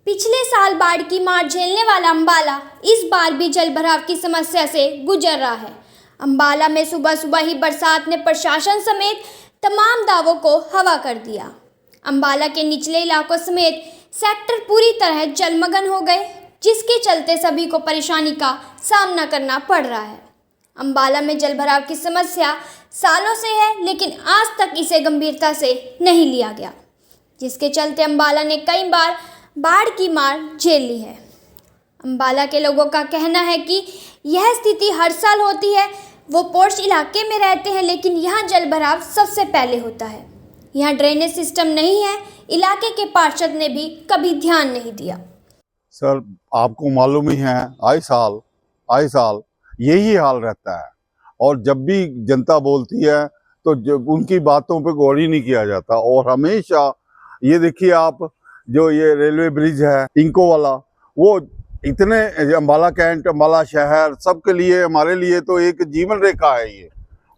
पिछले साल बाढ़ की मार झेलने वाला अंबाला इस बार भी जल भराव की समस्या से गुजर रहा है। अंबाला में सुबह सुबह ही बरसात ने प्रशासन समेत तमाम दावों को हवा कर दिया। अंबाला के निचले इलाकों समेत सेक्टर पूरी तरह जलमग्न हो गए, जिसके चलते सभी को परेशानी का सामना करना पड़ रहा है। अंबाला में जल भराव की समस्या सालों से है, लेकिन आज तक इसे गंभीरता से नहीं लिया गया, जिसके चलते अंबाला ने कई बार बाढ़ की मार झेल ली है। अंबाला के लोगों का कहना है कि यह स्थिति हर साल होती है। वो पोर्श इलाके में रहते हैं, लेकिन यहाँ जल भराव सबसे पहले होता है। यहाँ ड्रेनेज सिस्टम नहीं है। इलाके के पार्षद ने भी कभी ध्यान नहीं दिया। सर, आपको मालूम ही है, आए साल यही हाल रहता है, और जब भी जनता बोलती है तो उनकी बातों पे गौर ही नहीं किया जाता। और हमेशा ये देखिए आप, जो ये रेलवे ब्रिज है इंको वाला, वो इतने अंबाला कैंट, अंबाला शहर, सबके लिए, हमारे लिए तो एक जीवन रेखा है। ये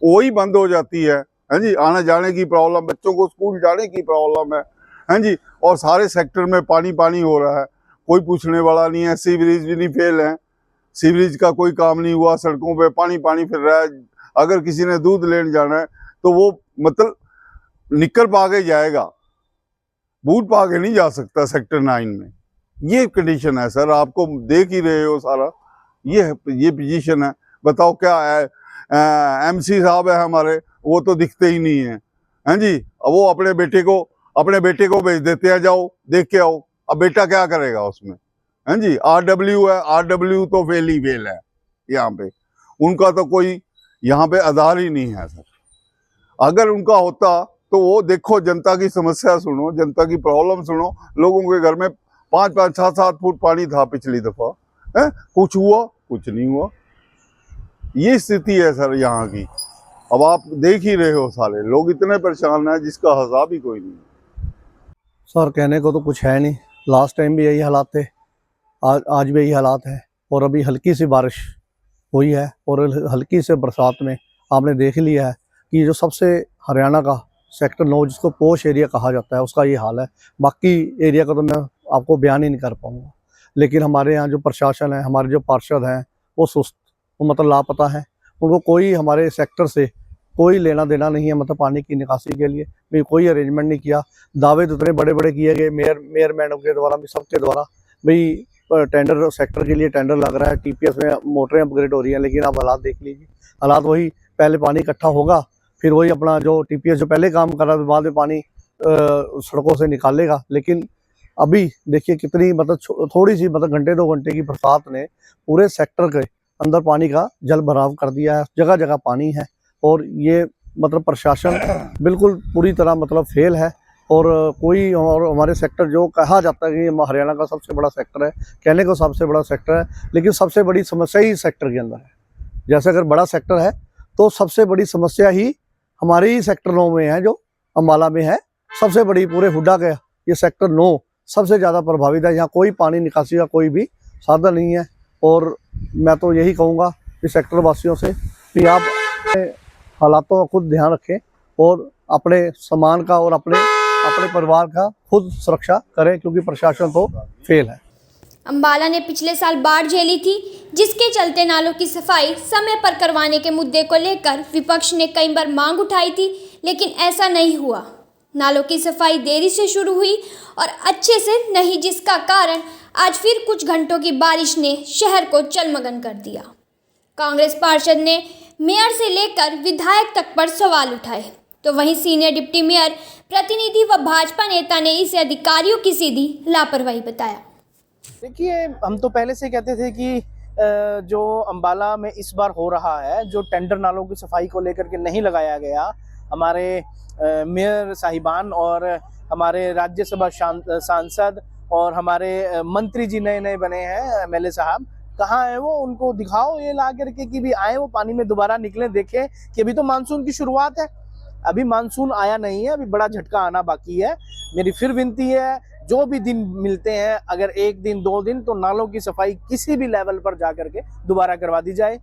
वही बंद हो जाती है जी। आने जाने की प्रॉब्लम, बच्चों को स्कूल जाने की प्रॉब्लम है जी। और सारे सेक्टर में पानी पानी हो रहा है, कोई पूछने वाला नहीं है। सीवरेज भी नहीं फेल है, सीवरेज का कोई काम नहीं हुआ, सड़कों पे पानी पानी फिर रहा है। अगर किसी ने दूध लेने जाना है तो वो मतलब निक्कर पा के जाएगा, बूट पा के नहीं जा सकता सेक्टर 9 में। ये कंडीशन है सर, आपको देख ही रहे हो सारा, ये पोजीशन है। बताओ क्या है। एमसी साहब है हमारे, वो तो दिखते ही नहीं है, हैं जी। वो अपने बेटे को भेज देते हैं, जाओ देख के आओ। अब बेटा क्या करेगा उसमें, हैं जी। आरडब्ल्यू है, आरडब्ल्यू तो फेल ही फेल है यहाँ पे। उनका तो कोई यहाँ पे आधार ही नहीं है सर। अगर उनका होता तो वो देखो, जनता की समस्या सुनो, जनता की प्रॉब्लम सुनो। लोगों के घर में 5-5, 6-7 फुट पानी था पिछली दफा, है कुछ हुआ? कुछ नहीं हुआ। ये स्थिति है सर यहाँ की। अब आप देख ही रहे हो, सारे लोग इतने परेशान हैं जिसका हिसाब ही कोई नहीं। सर, कहने को तो कुछ है नहीं। लास्ट टाइम भी यही हालात थे, आज भी यही हालात है। और अभी हल्की सी बारिश हुई है, और हल्की से बरसात में आपने देख लिया है कि जो सबसे हरियाणा का सेक्टर 9, जिसको पोश एरिया कहा जाता है, उसका ये हाल है। बाकी एरिया का तो मैं आपको बयान ही नहीं कर पाऊँगा। लेकिन हमारे यहाँ जो प्रशासन है, हमारे जो पार्षद हैं, वो सुस्त, वो मतलब लापता है। उनको कोई हमारे सेक्टर से कोई लेना देना नहीं है, मतलब पानी की निकासी के लिए भी कोई अरेंजमेंट नहीं किया। दावे तो इतने बड़े बड़े किए गए मेयर मैडम के द्वारा भी, सबके द्वारा, भाई टेंडर, सेक्टर के लिए टेंडर लग रहा है, टीपीएस में मोटरें अपग्रेड हो रही हैं। लेकिन आप हालात देख लीजिए, हालात वही, पहले पानी इकट्ठा होगा, फिर वही अपना जो टीपीएस जो पहले काम कर रहा था, बाद में पानी सड़कों से निकालेगा। लेकिन अभी देखिए कितनी मतलब थोड़ी सी, मतलब घंटे 2 घंटे की बरसात ने पूरे सेक्टर के अंदर पानी का जल भराव कर दिया है। जगह जगह पानी है, और ये मतलब प्रशासन बिल्कुल पूरी तरह मतलब फेल है। और कोई, और हमारे सेक्टर जो कहा जाता है कि हरियाणा का सबसे बड़ा सेक्टर है, कहने को सबसे बड़ा सेक्टर है, लेकिन सबसे बड़ी समस्या ही सेक्टर के अंदर है। जैसे अगर बड़ा सेक्टर है तो सबसे बड़ी समस्या ही हमारे ही सेक्टर 9 में है, जो अंबाला में है। सबसे बड़ी पूरे हुड्डा के ये सेक्टर 9 सबसे ज़्यादा प्रभावित है। यहाँ कोई पानी निकासी का कोई भी साधन नहीं है। और मैं तो यही कहूँगा कि सेक्टर वासियों से कि आप अपने हालातों का खुद ध्यान रखें, और अपने सामान का और अपने परिवार का खुद सुरक्षा करें, क्योंकि प्रशासन तो फेल है। अंबाला ने पिछले साल बाढ़ झेली थी, जिसके चलते नालों की सफाई समय पर करवाने के मुद्दे को लेकर विपक्ष ने कई बार मांग उठाई थी, लेकिन ऐसा नहीं हुआ। नालों की सफाई देरी से शुरू हुई और अच्छे से नहीं, जिसका कारण आज फिर कुछ घंटों की बारिश ने शहर को जलमग्न कर दिया। कांग्रेस पार्षद ने मेयर से लेकर विधायक तक पर सवाल उठाए, तो वहीं सीनियर डिप्टी मेयर, प्रतिनिधि व भाजपा नेता ने इसे अधिकारियों की सीधी लापरवाही बताया। देखिए, हम तो पहले से कहते थे कि जो अंबाला में इस बार हो रहा है, जो टेंडर नालों की सफाई को लेकर के नहीं लगाया गया, हमारे मेयर साहिबान और हमारे राज्यसभा सांसद और हमारे मंत्री जी नए नए बने हैं, एमएलए साहब, कहाँ है वो? उनको दिखाओ ये ला करके कि भी आए वो पानी में दोबारा निकले, देखें कि अभी तो मानसून की शुरुआत है, अभी मानसून आया नहीं है, अभी बड़ा झटका आना बाकी है। मेरी फिर विनती है, जो भी दिन मिलते हैं, अगर 1 दिन 2 दिन, तो नालों की सफाई किसी भी लेवल पर जा करके दोबारा करवा दी जाए।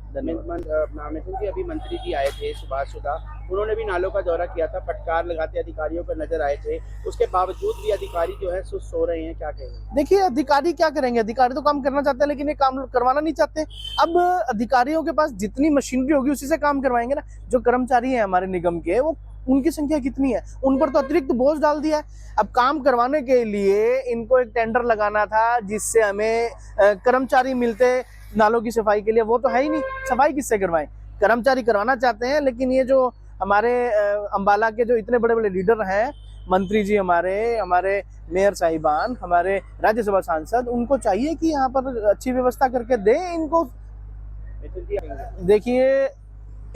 धन्यवाद। मिथुन जी, अभी मंत्री जी आए थे सुभाष सुधा, उन्होंने भी नालों का दौरा किया था, फटकार लगाते अधिकारियों पर नजर आए थे, उसके बावजूद भी अधिकारी जो है सुस्त सो रहे हैं, क्या कहेंगे? देखिए, अधिकारी क्या करेंगे, अधिकारी तो काम करना चाहते हैं लेकिन ये काम करवाना नहीं चाहते। अब अधिकारियों के पास जितनी मशीनरी होगी उसी से काम करवाएंगे ना। जो कर्मचारी हैं हमारे निगम के, वो उनकी संख्या कितनी है, उन पर तो अतिरिक्त बोझ डाल दिया है। अब काम करवाने के लिए इनको एक टेंडर लगाना था जिससे हमें कर्मचारी मिलते नालों की सफाई के लिए, वो तो है ही नहीं। सफाई किससे करवाएं? कर्मचारी करवाना चाहते हैं, लेकिन ये जो हमारे अंबाला के जो इतने बड़े बड़े लीडर हैं, मंत्री जी हमारे मेयर साहिबान, हमारे राज्यसभा सांसद, उनको चाहिए कि यहाँ पर अच्छी व्यवस्था करके दें इनको। मिथुन जी आएंगे। देखिए,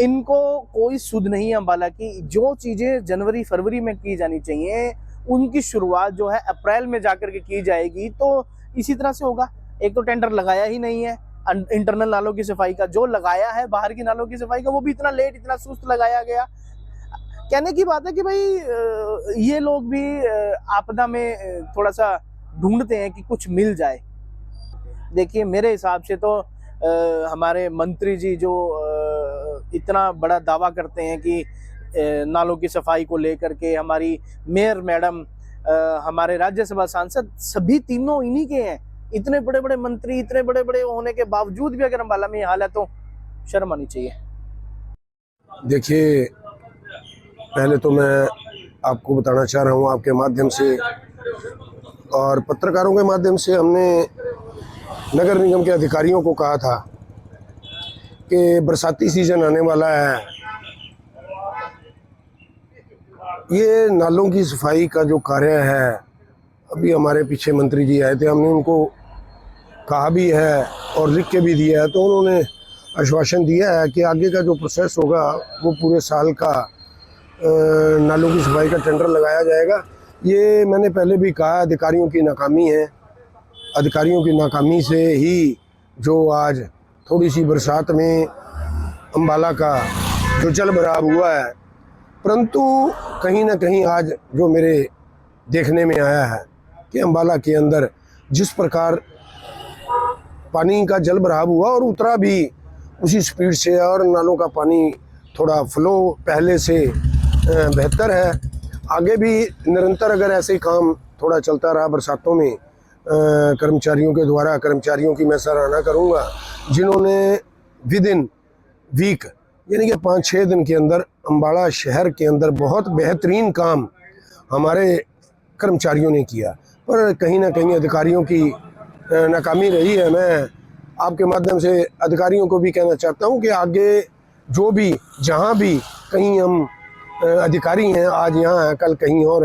इनको कोई सुध नहीं है अंबाला की। जो चीजें जनवरी फरवरी में की जानी चाहिए उनकी शुरुआत जो है अप्रैल में जाकर के की जाएगी, तो इसी तरह से होगा। एक तो टेंडर लगाया ही नहीं है इंटरनल नालों की सफाई का, जो लगाया है बाहर की नालों की सफाई का वो भी इतना लेट, इतना सुस्त लगाया गया। कहने की बात है कि भाई ये लोग भी आपदा में थोड़ा सा ढूंढते हैं कि कुछ मिल जाए। देखिए, मेरे हिसाब से तो हमारे मंत्री जी जो इतना बड़ा दावा करते हैं कि नालों की सफाई को लेकर के, हमारी मेयर मैडम, हमारे राज्यसभा सांसद, सभी तीनों इन्हीं के हैं। इतने बड़े बड़े मंत्री, इतने बड़े बड़े होने के बावजूद भी अगर अंबाला में ये हाल है तो शर्म आनी चाहिए। देखिए, पहले तो मैं आपको बताना चाह रहा हूँ आपके माध्यम से और पत्रकारों के माध्यम से, हमने नगर निगम के अधिकारियों को कहा था कि बरसाती सीजन आने वाला है, ये नालों की सफाई का जो कार्य है, अभी हमारे पीछे मंत्री जी आए थे, हमने उनको कहा भी है और लिख के भी दिया है, तो उन्होंने आश्वासन दिया है कि आगे का जो प्रोसेस होगा वो पूरे साल का नालों की सफाई का टेंडर लगाया जाएगा। ये मैंने पहले भी कहा, अधिकारियों की नाकामी है। अधिकारियों की नाकामी से ही जो आज थोड़ी सी बरसात में अंबाला का जो जल भराव हुआ है, परंतु कहीं ना कहीं आज जो मेरे देखने में आया है कि अंबाला के अंदर जिस प्रकार पानी का जल भराव हुआ और उतरा भी उसी स्पीड से, और नालों का पानी थोड़ा फ्लो पहले से बेहतर है। आगे भी निरंतर अगर ऐसे ही काम थोड़ा चलता रहा बरसातों में, कर्मचारियों के द्वारा, कर्मचारियों की मैं सराहना करूंगा जिन्होंने विद इन वीक यानी कि 5-6 दिन के अंदर अंबाला शहर के अंदर बहुत बेहतरीन काम हमारे कर्मचारियों ने किया। पर कहीं ना कहीं अधिकारियों की नाकामी रही है। मैं आपके माध्यम से अधिकारियों को भी कहना चाहता हूं कि आगे जो भी, जहां भी कहीं हम अधिकारी हैं, आज यहाँ हैं, कल कहीं और